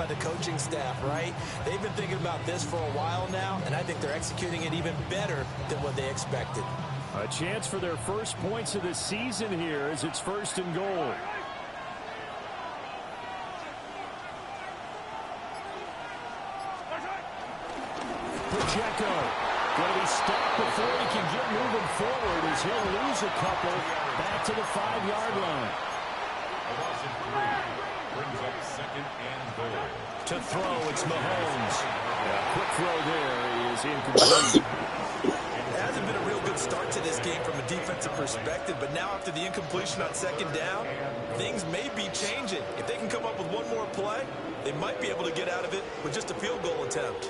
by the coaching staff, right? They've been thinking about this for a while now, and I think they're executing it even better than what they expected. A chance for their first points of the season here as it's 1st and goal. Pacheco going to be stopped before he can get moving forward as he'll lose a couple back to the 5-yard line. Brings up 2nd and goal. To throw, it's Mahomes. Quick throw there is incomplete. It hasn't been a real good start to this game from a defensive perspective, but now after the incompletion on 2nd down, things may be changing. If they can come up with one more play, they might be able to get out of it with just a field goal attempt.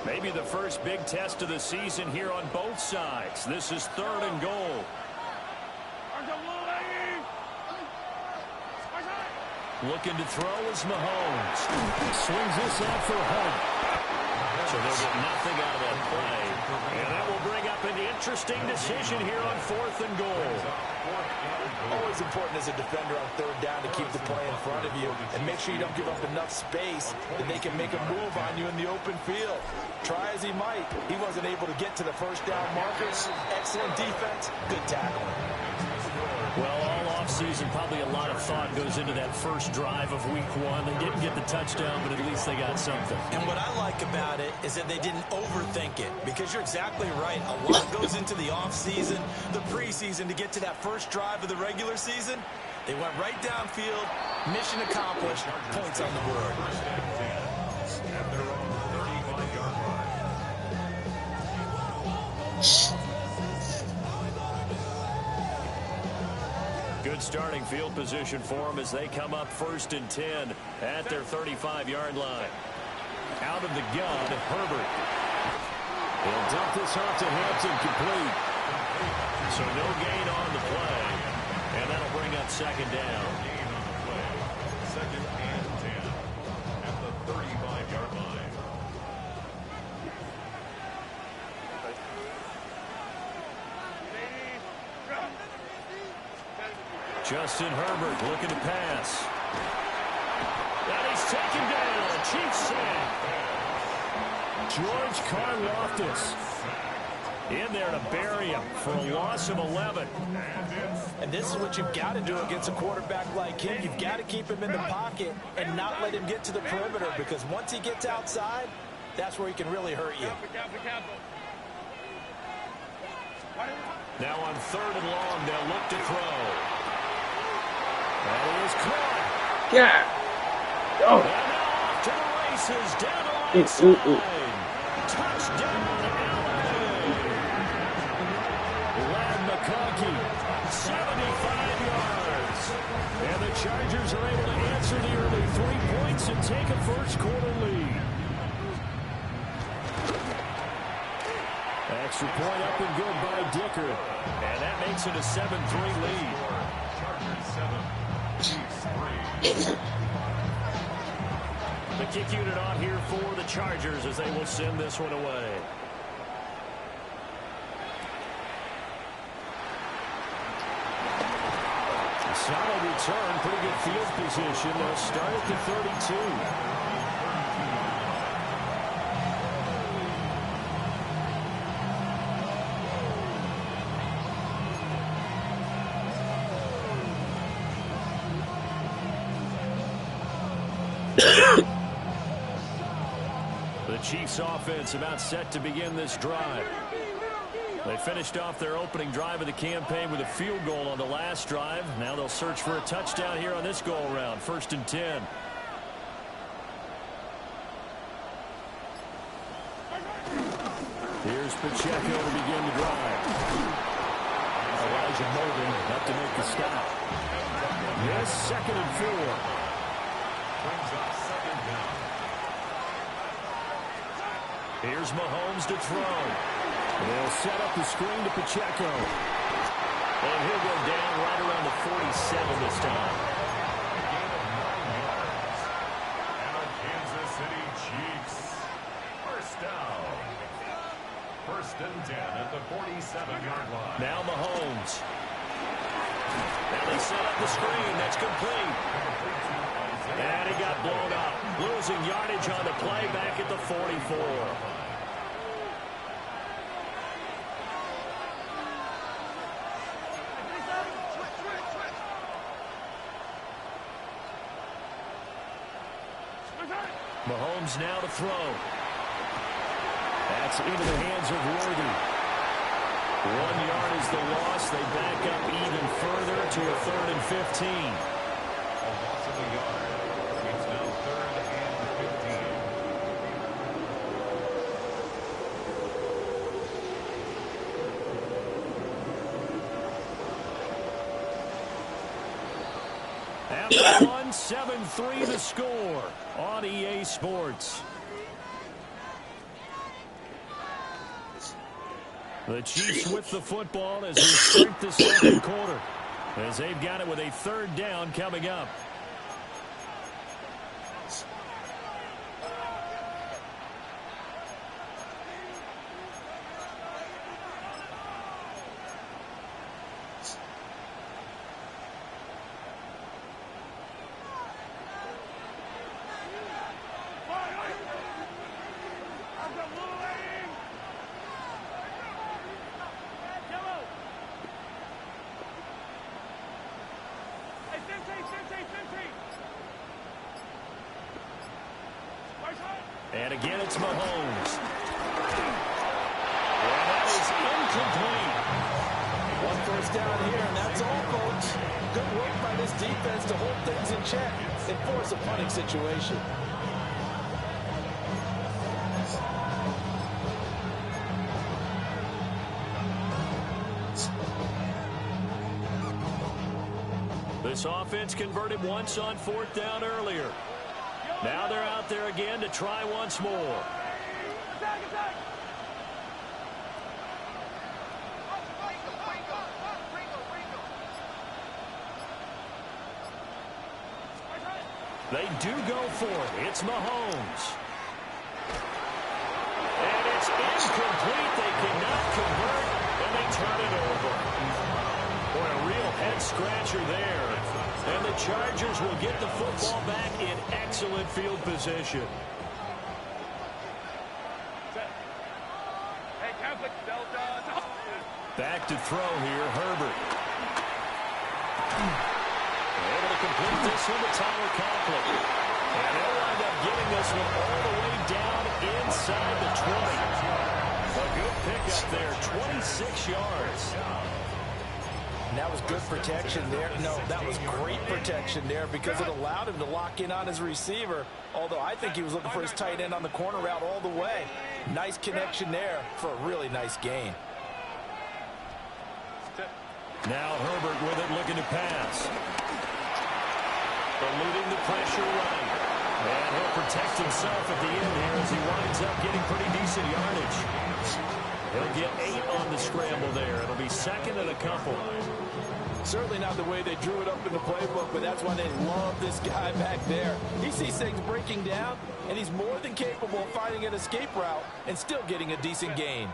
Maybe the first big test of the season here on both sides. This is 3rd and goal. Looking to throw is Mahomes. Swings this out for Hunt. So they'll get nothing out of that play. And that will bring up an interesting decision here on 4th and goal. Always important as a defender on 3rd down to keep the play in front of you and make sure you don't give up enough space that they can make a move on you in the open field. Try as he might, he wasn't able to get to the 1st down markers. Excellent defense, good tackle. Well, all offseason, probably a lot of thought goes into that first drive of week 1. They didn't get the touchdown, but at least they got something. And what I like about it is that they didn't overthink it, because you're exactly right. A lot goes into the offseason, the preseason to get to that first drive of the regular season. They went right downfield, mission accomplished, points on the board. At their own 35-yard line. Good starting field position for them as they come up 1st and 10 at their 35-yard line. Out of the gun, Herbert. He'll dump this off to Hampton, complete. So no gain on the play, and that'll bring up 2nd down. Gain on the play. 2nd and 10 at the 35-yard line. Justin Herbert looking to pass. And he's taken down. Chiefs sack. George Karlaftis in there to bury him for a loss of 11. And this is what you've got to do against a quarterback like him. You've got to keep him in the pocket and not let him get to the perimeter, because once he gets outside, that's where he can really hurt you. Now on 3rd and long, they'll look to throw. That is caught. Yeah. Oh. And now off to the races, down the right side. Touchdown, LA. Ladd McConkey, 75 yards. And the Chargers are able to answer the early 3 points and take a first-quarter lead. Extra point up and good by Dicker. And that makes it a 7-3 lead. Chargers 7. The kick unit on here for the Chargers as they will send this one away. Solid return, pretty good field position. They'll start at the 32. The Chiefs offense about set to begin this drive. They finished off their opening drive of the campaign with a field goal on the last drive. Now they'll search for a touchdown here on this go-around. 1st and 10. Here's Pacheco to begin the drive. Elijah Molden up to make the stop. Yes, 2nd and 4. Brings up 2nd down. Here's Mahomes to throw. They'll set up the screen to Pacheco. And he'll go down right around the 47 this time. A gain of 9 yards. And the Kansas City Chiefs. First down. 1st and 10 at the 47-yard line. Now Mahomes. And they set up the screen. That's complete. yardage on the play back at the 44. Mahomes now to throw. That's into the hands of Worthy. 1 yard is the loss. They back up even further to a 3rd and 15. A loss of a yard. It's now 3rd and 15. After one, 7-3 the score on EA Sports. The Chiefs with the football as we start the second quarter, as they've got it with a 3rd down coming up. And again, it's Mahomes. And that is incomplete. 1 first down here, and that's all, folks. Good work by this defense to hold things in check and force a punting situation. This offense converted once on 4th down earlier. Now they're out there again to try once more. They do go for it. It's Mahomes. And it's incomplete. They cannot convert, and they turn it over. Boy, a real head-scratcher there. And the Chargers will get the football back in excellent field position. Back to throw here, Herbert. Able to complete this one to Tyler Conklin. And they'll wind up getting this one all the way down inside the 20. A good pickup there, 26 yards. And that was good protection there. No, that was great protection there because it allowed him to lock in on his receiver, although I think he was looking for his tight end on the corner route all the way. Nice connection there for a really nice gain. Now Herbert with it, looking to pass. Eluding the pressure right. And he'll protect himself at the end here as he winds up getting pretty decent yardage. He'll get 8 on the scramble there. It'll be 2nd and a couple. Certainly not the way they drew it up in the playbook, but that's why they love this guy back there. He sees things breaking down, and he's more than capable of finding an escape route and still getting a decent gain.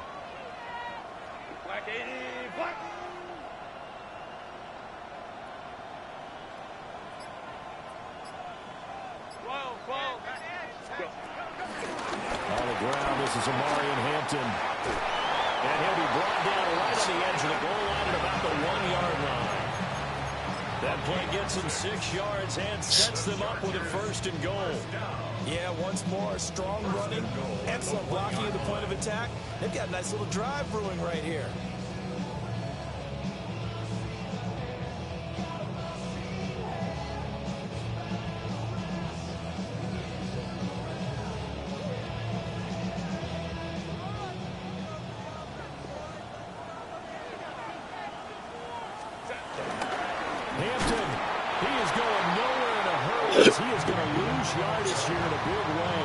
Black 80, black. On the ground, this is Omarion Hampton. And he'll be brought down right on the edge of the goal line at about the 1-yard line. That play gets them 6 yards and sets them up with a 1st and goal. Yeah, once more, strong running, excellent blocking at the point of attack. They've got a nice little drive brewing right here. Hampton, he is going nowhere in a hurry as he is going to lose yardage here in a big way.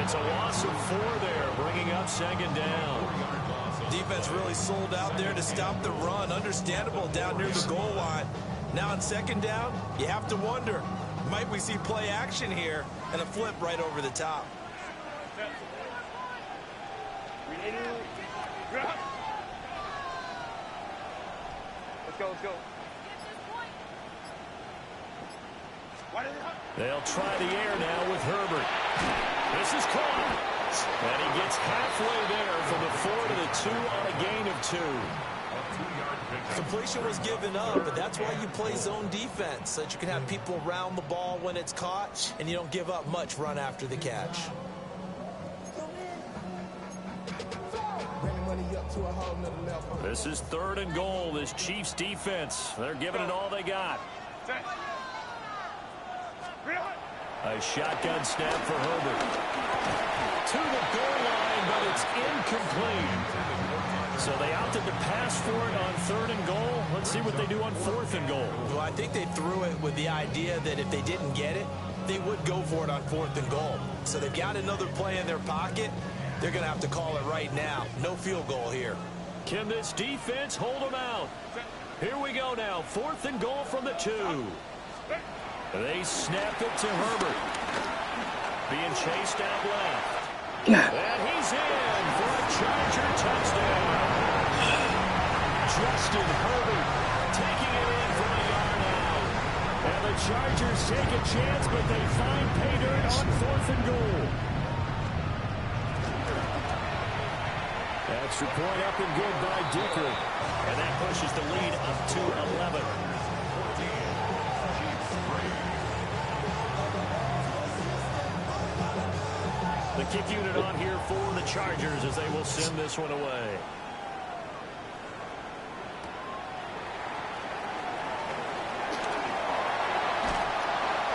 It's a loss of 4 there, bringing up 2nd down. Defense really sold out there to stop the run. Understandable down near the goal line. Now on 2nd down, you have to wonder, might we see play action here and a flip right over the top? Let's go, let's go. They'll try the air now with Herbert. This is caught. And he gets halfway there from the 4 to the 2 on a gain of 2. Completion was given up, but that's why you play zone defense, so that you can have people around the ball when it's caught, and you don't give up much run after the catch. This is 3rd and goal. This Chiefs defense, they're giving it all they got. A shotgun snap for Herbert. To the goal line, but it's incomplete. So they opted to pass for it on 3rd and goal. Let's see what they do on 4th and goal. Well, I think they threw it with the idea that if they didn't get it, they would go for it on 4th and goal. So they've got another play in their pocket. They're going to have to call it right now. No field goal here. Can this defense hold them out? Here we go now. 4th and goal from the 2. They snap it to Herbert. Being chased out left. And he's in for a Charger touchdown. Justin Herbert taking it in from a yard out. And the Chargers take a chance, but they find pay dirt on 4th and goal. Extra point up and good by Dicker. And that pushes the lead up to 11. The kick unit on here for the Chargers as they will send this one away.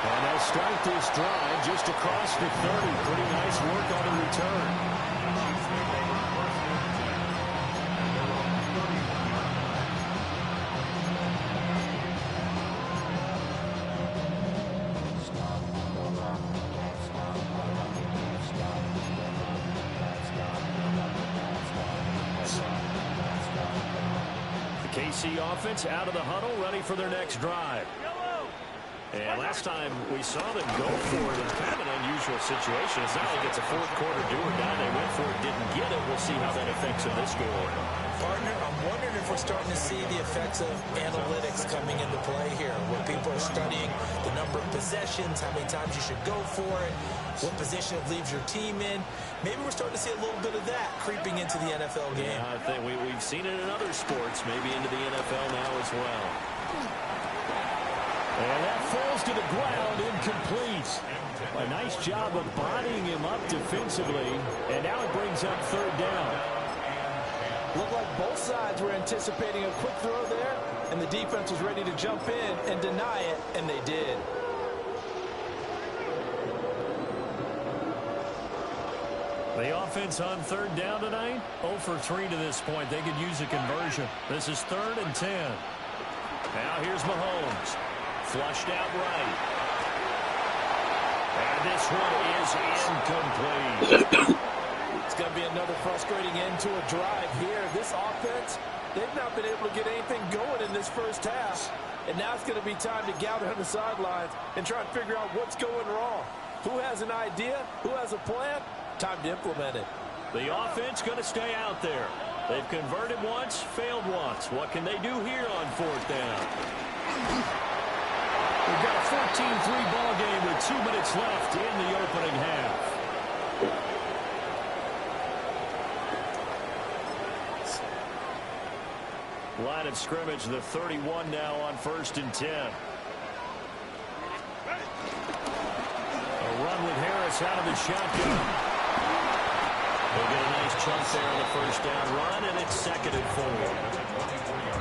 And they'll start this drive just across the 30. Pretty nice work on the return. KC offense out of the huddle, ready for their next drive. And last time we saw them go for it in kind of an unusual situation. It's not like it's a fourth quarter do or die. They went for it, didn't get it. We'll see how that affects them this go around. Partner, I'm wondering if we're starting to see the effects of analytics coming into play here, where people are studying the number of possessions, how many times you should go for it, what position it leaves your team in. Maybe we're starting to see a little bit of that creeping into the NFL game. Yeah, I think we've seen it in other sports, maybe into the NFL now as well. And that falls to the ground, incomplete. A nice job of bodying him up defensively, and now it brings up 3rd down. Looked like both sides were anticipating a quick throw there, and the defense was ready to jump in and deny it, and they did. The offense on 3rd down tonight, 0 for 3 to this point. They could use a conversion. This is 3rd and 10. Now here's Mahomes. Flushed out right. And this one is incomplete. It's going to be another frustrating end to a drive here. This offense, they've not been able to get anything going in this first half. And now it's going to be time to gather on the sidelines and try and figure out what's going wrong. Who has an idea? Who has a plan? Time to implement it. The offense going to stay out there. They've converted once, failed once. What can they do here on 4th down? We've got a 14-3 ball game with 2 minutes left in the opening half. Line of scrimmage, the 31 now on 1st and 10. A run with Harris out of the shotgun. They'll get a nice chunk there on the 1st down run, and it's 2nd and 4.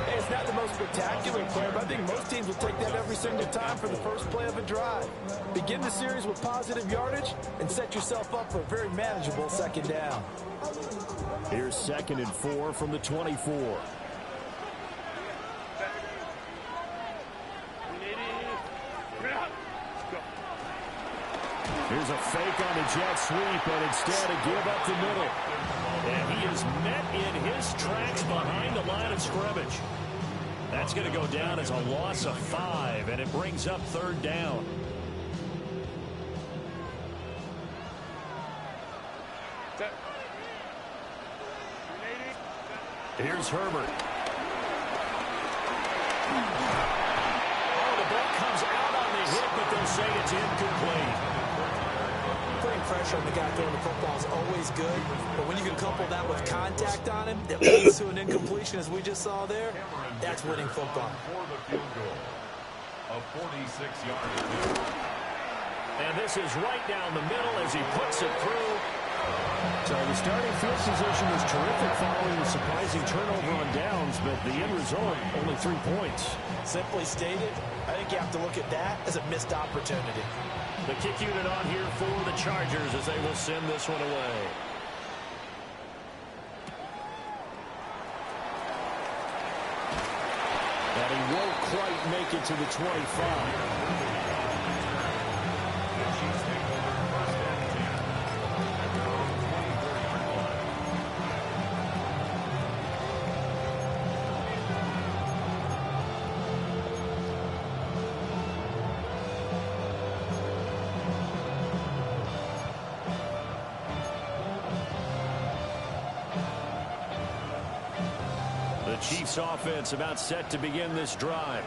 Hey, it's not the most spectacular play, but I think most teams will take that every single time for the first play of a drive. Begin the series with positive yardage and set yourself up for a very manageable 2nd down. Here's 2nd and 4 from the 24. Here's a fake on the jet sweep, and instead a give up the middle. And he is met in his tracks behind the line of scrimmage. That's going to go down as a loss of 5, and it brings up 3rd down. Here's Herbert. Oh, the ball comes out on the hit, but they'll will say it's incomplete. Putting pressure on the guy throwing the football is always good, but when you can couple that with contact on him that leads to an incompletion, as we just saw there, that's winning football. For the field goal, a 46-yard attempt. And this is right down the middle as he puts it through. So the starting field position was terrific following the surprising turnover on downs, but the end result, only 3 points. Simply stated, I think you have to look at that as a missed opportunity. The kick unit on here for the Chargers as they will send this one away. And he won't quite make it to the 25. Chiefs offense about set to begin this drive.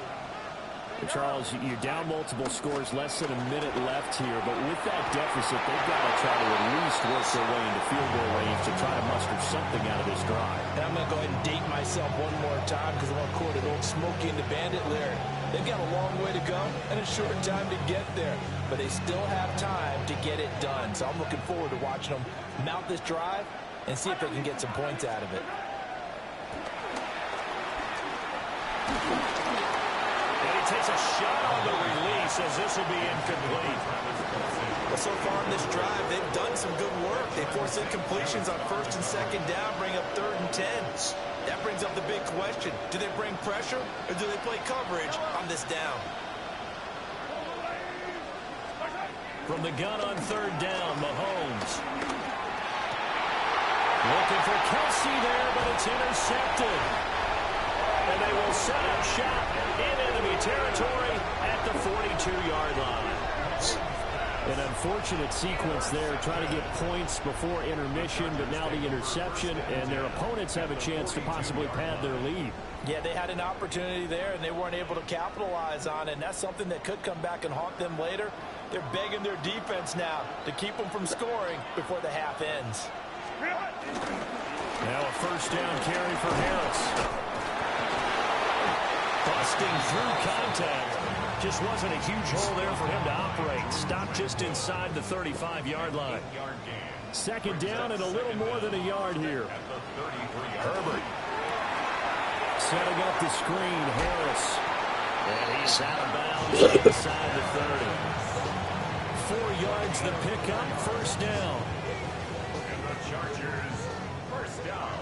Charles, you're down multiple scores, less than a minute left here, but with that deficit, they've got to try to at least work their way into field goal range to try to muster something out of this drive. And I'm going to go ahead and date myself one more time because I want to quote an old Smokey and the Bandit lyric. They've got a long way to go and a short time to get there, but they still have time to get it done. So I'm looking forward to watching them mount this drive and see if they can get some points out of it. And he takes a shot on the release as this will be incomplete. Well, so far in this drive, they've done some good work. They force incompletions on first and second down, bring up 3rd and 10s. That brings up the big question. Do they bring pressure or do they play coverage on this down? From the gun on 3rd down, Mahomes. Looking for Kelsey there, but it's intercepted. And they will set up shop in enemy territory at the 42-yard line. An unfortunate sequence there, trying to get points before intermission, but now the interception, and their opponents have a chance to possibly pad their lead. Yeah, they had an opportunity there, and they weren't able to capitalize on it, and that's something that could come back and haunt them later. They're begging their defense now to keep them from scoring before the half ends. Now a first down carry for Harris. Busting through contact. Just wasn't a huge hole there for him to operate. Stopped just inside the 35-yard line. Second down and a little more than a yard here. Herbert. Setting up the screen, Harris. And he's out of bounds inside the 30. 4 yards the pickup, first down. And the Chargers, first down.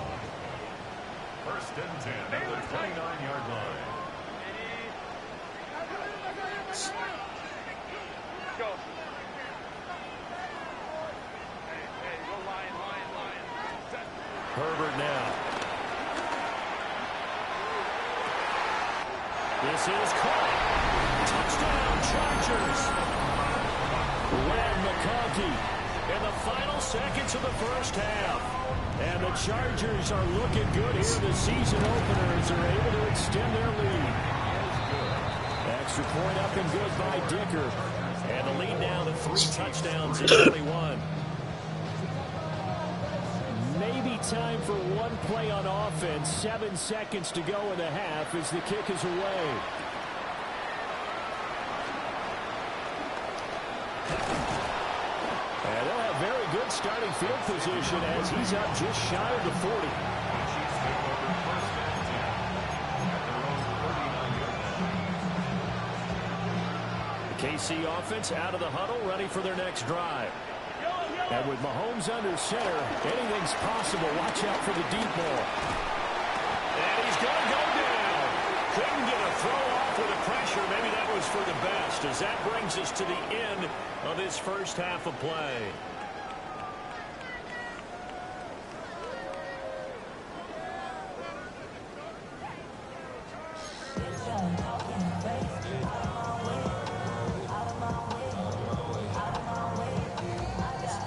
1st and 10 at the 29-yard line. Go. Hey, go line. Set. Herbert now. This is caught. Touchdown, Chargers. Len McConkey In the final seconds of the first half. and the Chargers are looking good here. The season opener as they're able to extend their lead. Extra point up and good by Dicker. And the lead down to 3 touchdowns in 21. Maybe time for one play on offense. 7 seconds to go in the half as the kick is away. And they'll have very good starting field position as he's up just shy of the 40. KC offense out of the huddle, ready for their next drive. And with Mahomes under center, anything's possible. Watch out for the deep ball. And he's going to go down. Couldn't get a throw off with the pressure. Maybe that was for the best, as that brings us to the end of this first half of play.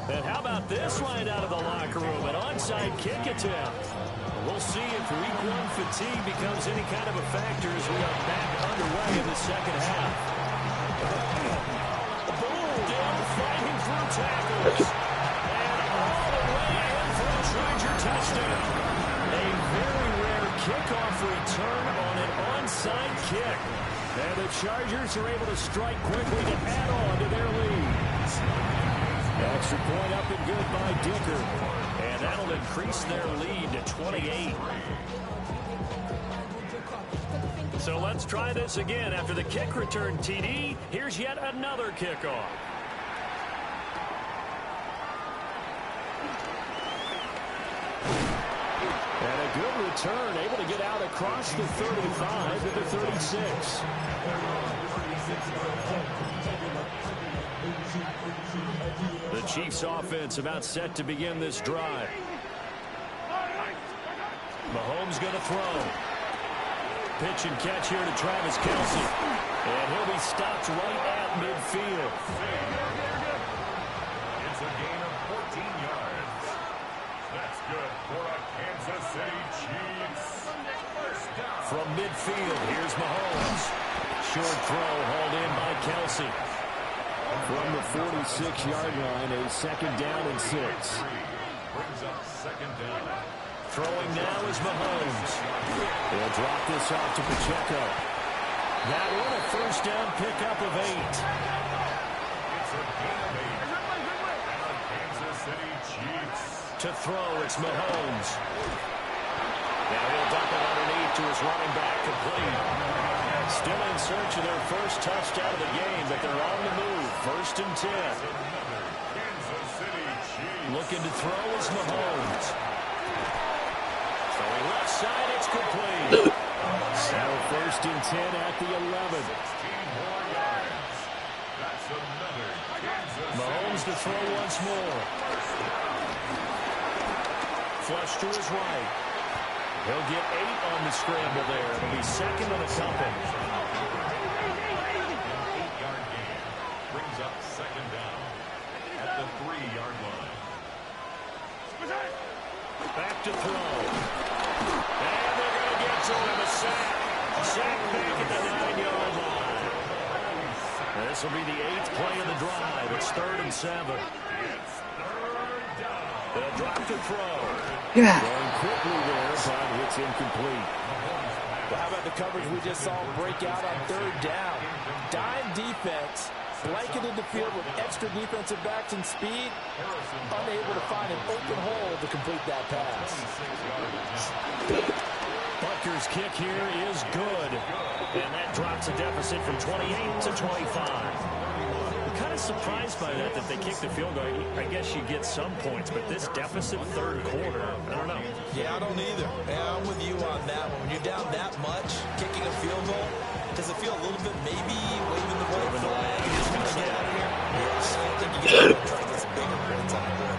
And how about this line out of the locker room? An onside kick attempt. We'll see if week 1 fatigue becomes any kind of a factor as we are back underway in the second half. Bears are able to strike quickly to add on to their lead. Extra point up and good by Dicker. And that'll increase their lead to 28. So let's try this again. After the kick return TD, here's yet another kickoff. And a good return, able to get out across the 35 to the 36. The Chiefs offense about set to begin this drive. Mahomes going to throw. Pitch and catch here to Travis Kelce. And he'll be stopped right at midfield. It's a gain of 14 yards. That's good for a Kansas City Chiefs. First down. From midfield, here's Mahomes. Short throw hauled in by Kelce. From the 46-yard line, a second down and 6. Brings up second down. Throwing now is Mahomes. They'll drop this off to Pacheco. That one a first down pickup of 8. It's a gain of 8. And the Kansas City Chiefs. To throw, it's Mahomes. Now he'll dump it underneath to his running back, complete. Still in search of their first touchdown of the game, but they're on the move. First and 10. Another Kansas City Chiefs. Looking to throw is Mahomes. Throwing left side, it's complete. So first and 10 at the 11. 16 more yards. That's another Kansas Mahomes to throw once more. Flush to his right. He'll get 8 on the scramble there. It'll be second and a couple. 8-yard gain. Brings up second down at the 3-yard line. Back to throw. And they're going to get to him. A sack. Sack back at the 9-yard line. This will be the 8th play of the drive. It's 3rd and 7. It's third down. They'll drop to throw. Going quickly there, but it's incomplete. Well, how about the coverage we just saw break out on 3rd down? Dime defense, blanketed the field with extra defensive backs and speed, unable to find an open hole to complete that pass. Butker's kick here is good. And that drops a deficit from 28 to 25. I'm kind of surprised by that they kicked the field goal. I guess you get some points, but this deficit 3rd quarter, I don't know. Yeah, I don't either. Yeah, I'm with you on that one. When you're down that much, kicking a field goal, does it feel a little bit maybe waving the white flag? You just want to get out of here? Yeah, I don't think you get out of trying to get some bigger points on the board.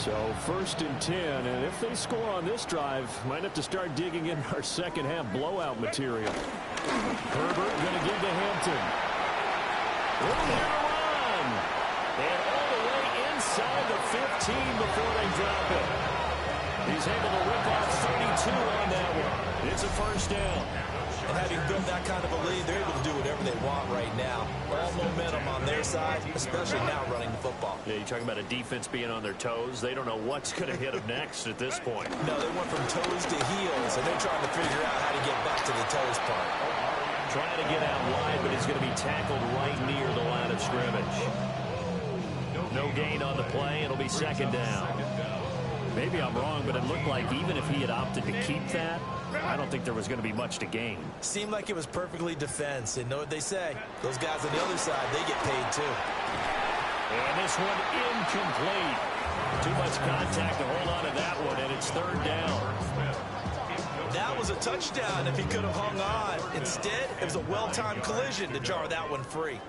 So first and 10, and if they score on this drive, might have to start digging in our second half blowout material. Herbert going to give to Hampton. Room here to run. And all the way inside the 15 before they drop it. He's able to rip off 32 on that one. It's a first down. And having built that kind of a lead, they're able to do whatever they want right now. All momentum on their side, especially now running the football. Yeah, you're talking about a defense being on their toes. They don't know what's going to hit them next at this point. No, they went from toes to heels, and they're trying to figure out how to get back to the toes part. Trying to get out wide, but he's going to be tackled right near the line of scrimmage. No gain on the play. It'll be second down. Maybe I'm wrong, but it looked like even if he had opted to keep that, I don't think there was going to be much to gain. Seemed like it was perfectly defense. And know what they say? Those guys on the other side, they get paid too. And this one incomplete. Too much contact to hold on to that one, and it's 3rd down. That was a touchdown if he could have hung on. Instead, it was a well-timed collision to jar that one free.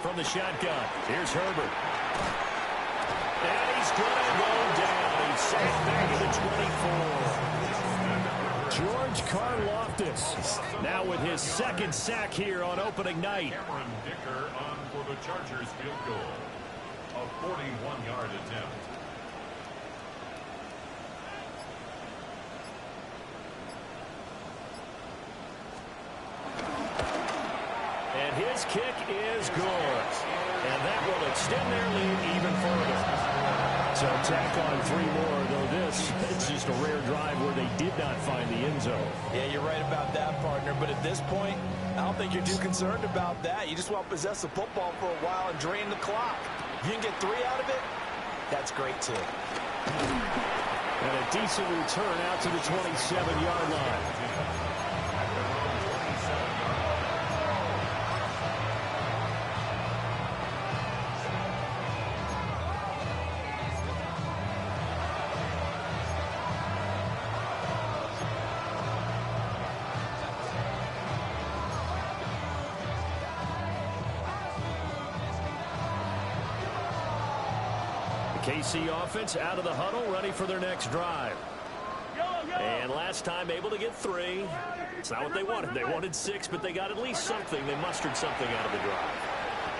From the shotgun, here's Herbert. And he's going to go down. He's sacked back at the 24. George Karlaftis now with his 2nd sack here on opening night. Cameron Dicker on for the Chargers field goal. A 41-yard attempt. And his kick is good. And that will extend their lead even further. So tack on 3 more, though this is just a rare drive where they did not find the end zone. Yeah, you're right about that, partner. But at this point, I don't think you're too concerned about that. You just want to possess the football for a while and drain the clock. If you can get 3 out of it, that's great, too. And a decent return out to the 27-yard line. KC offense out of the huddle, ready for their next drive. And last time able to get 3. It's not what they wanted. They wanted 6, but they got at least something. They mustered something out of the drive.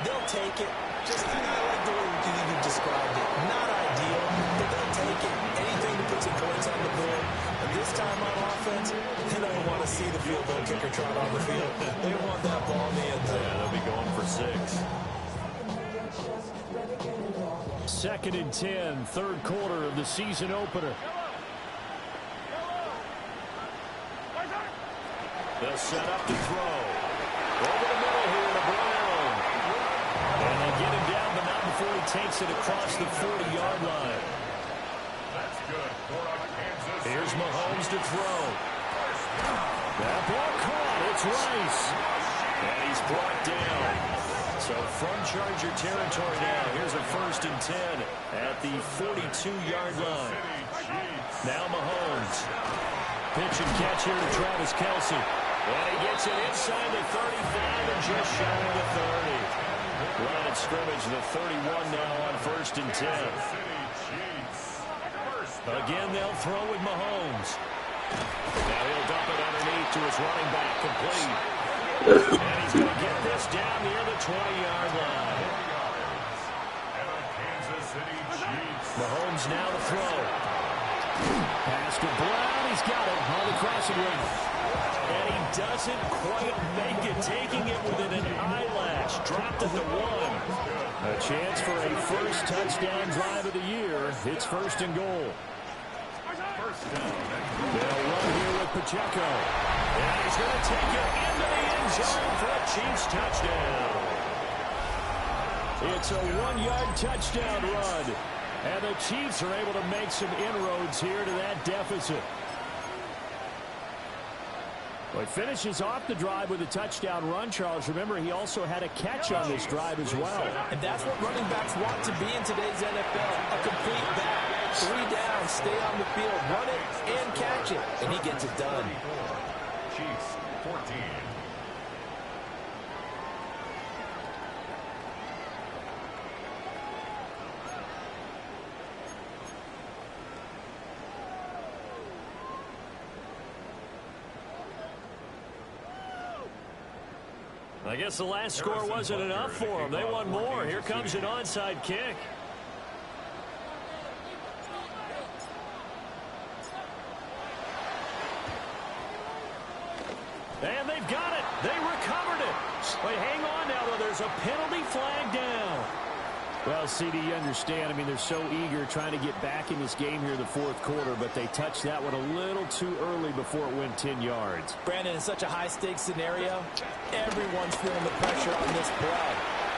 They'll take it. Just, I like the way you described it. Not ideal, but they'll take it. Anything to put some points on the board. And this time on offense, they don't want to see the field goal kicker trot on the field. They want that ball in the end zone. Yeah, they'll be going for 6. 2nd and 10, third quarter of the season opener. They'll set up to throw. Over the middle here to Brown. And they'll get him down, but not before he takes it across the 40-yard line. That's good for a Kansas City. Here's Mahomes to throw. That ball caught. It's Rice. And he's brought down. So from Charger territory now, here's a 1st and 10 at the 42-yard line. Now Mahomes. Pitch and catch here to Travis Kelce. And he gets it inside the 35 and just shy of the 30. Line of scrimmage, the 31 now on 1st and 10. Again, they'll throw with Mahomes. Now he'll dump it underneath to his running back, complete. And he's going to get this down near the 20-yard line. Mahomes now to throw. Pass to Brown. He's got it on the crossing route. And he doesn't quite make it, taking it within an eyelash. Dropped it to 1. A chance for a first touchdown drive of the year. It's 1st and goal. They'll run here with Pacheco. And he's going to take it into the end zone for a Chiefs touchdown. It's a 1-yard touchdown run. And the Chiefs are able to make some inroads here to that deficit. Well, he finishes off the drive with a touchdown run, Charles. Remember, he also had a catch on this drive as well. And that's what running backs want to be in today's NFL. A complete back. 3 down, stay on the field, run it, and catch it. And he gets it done. Chiefs, 14. I guess the last score wasn't enough for them. They want more. Here comes an onside kick. And they've got it. They recovered it. Wait, hang on now, though. There's a penalty flag down. Well, CD, you understand. I mean, they're so eager trying to get back in this game here in the 4th quarter, but they touched that one a little too early before it went 10 yards. Brandon, in such a high-stakes scenario, everyone's feeling the pressure on this play.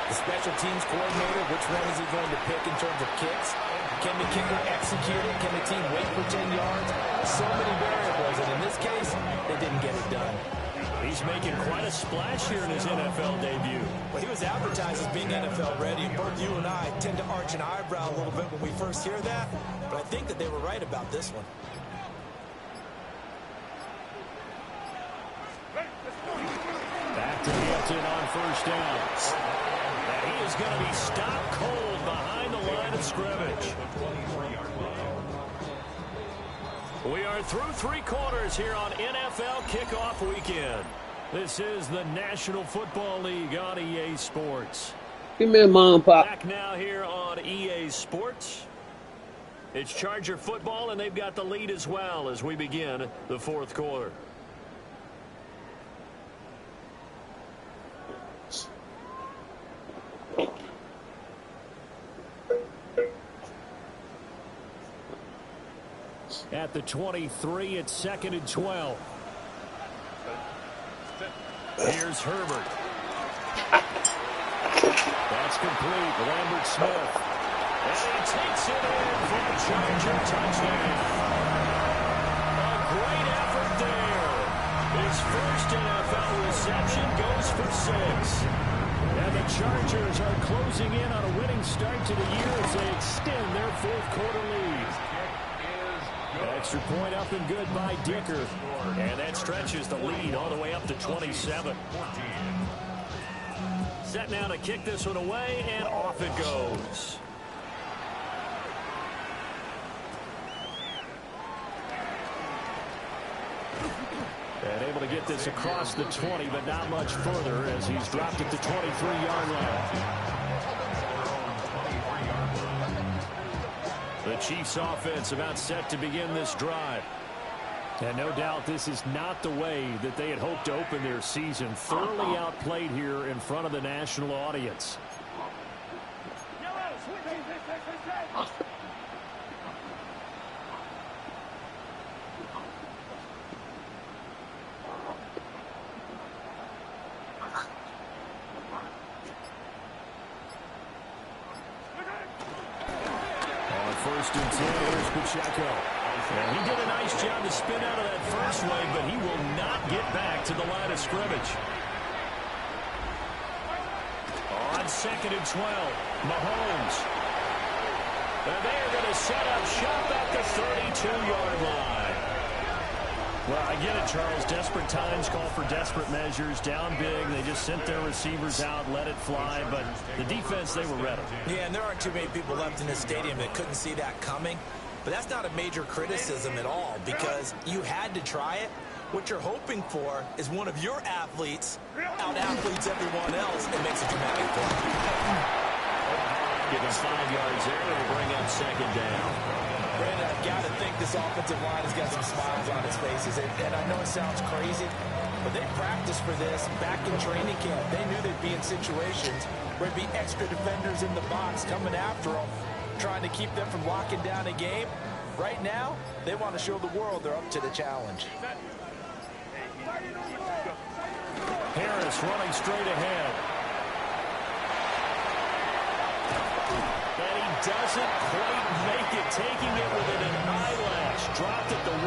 The special teams coordinator, which one is he going to pick in terms of kicks? Can the kicker execute it? Can the team wait for 10 yards? So many variables, and in this case, they didn't get it done. He's making quite a splash here in his NFL debut. Well, he was advertised as being NFL ready, and both you and I tend to arch an eyebrow a little bit when we first hear that, but I think that they were right about this one. Back to Hilton on 1st down. And he is going to be stopped cold behind the line of scrimmage. We are through 3 quarters here on NFL Kickoff Weekend. This is the National Football League on EA Sports. Give me a mom, Pop. Back now here on EA Sports. It's Charger football, and they've got the lead as well as we begin the 4th quarter. at the 23. It's 2nd and 12. Here's Herbert. That's complete. Lambert Smith. And he takes it in for a Charger touchdown. A great effort there. His first NFL reception goes for 6. And the Chargers are closing in on a winning start to the year as they extend their 4th quarter lead. Extra point up and good by Dicker. And that stretches the lead all the way up to 27. Set now to kick this one away, and off it goes. And able to get this across the 20, but not much further as he's dropped at the 23-yard line. The Chiefs offense about set to begin this drive. And no doubt this is not the way that they had hoped to open their season. Thoroughly outplayed here in front of the national audience. On 1st and 10, here's Pacheco. And he did a nice job to spin out of that first wave, but he will not get back to the line of scrimmage. On 2nd and 12, Mahomes. And they're going to set up shop at the 32-yard line. Well, I get it, Charles. Desperate times call for desperate measures. Down big, they just sent their receivers out, let it fly. But the defense, they were ready. Yeah, and there aren't too many people left in this stadium that couldn't see that coming. But that's not a major criticism at all because you had to try it. What you're hoping for is one of your athletes out-athletes everyone else and makes a dramatic play. Give us 5 yards there and bring up 2nd down. Brandon, I've got to think this offensive line has got some smiles on its faces. And I know it sounds crazy, but they practiced for this back in training camp. They knew they'd be in situations where there'd be extra defenders in the box coming after them, trying to keep them from locking down a game. Right now, they want to show the world they're up to the challenge. Harris running straight ahead. And he doesn't quite make it, taking it within an eyelash. Dropped at the 1.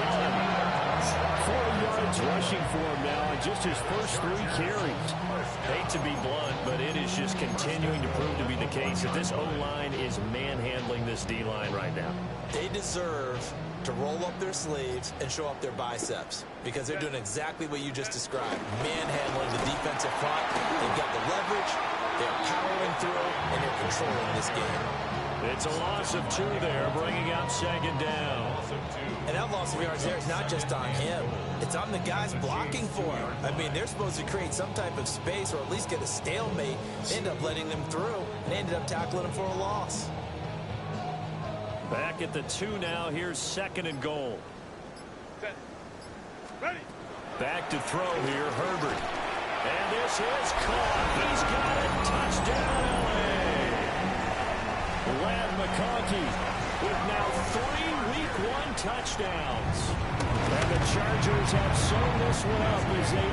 40 yards rushing for him now on just his first 3 carries. Hate to be blunt, but it is just continuing to prove to be the case that this O-line is manhandling this D-line right now. They deserve to roll up their sleeves and show up their biceps because they're doing exactly what you just described. Manhandling the defensive front. They've got the leverage. They're powering through, and they're controlling this game. It's a loss of 2 there, bringing up 2nd down. And that loss of yards there is not just on him. It's on the guys blocking for him. I mean, they're supposed to create some type of space or at least get a stalemate. They end up letting them through, and they ended up tackling him for a loss. Back at the 2 now. Here's 2nd and goal. Ready. Back to throw here, Herbert. And this is caught. He's got it. Touchdown, L.A. Ladd McConkey with now 3 Week 1 touchdowns. And the Chargers have sewn this one up as they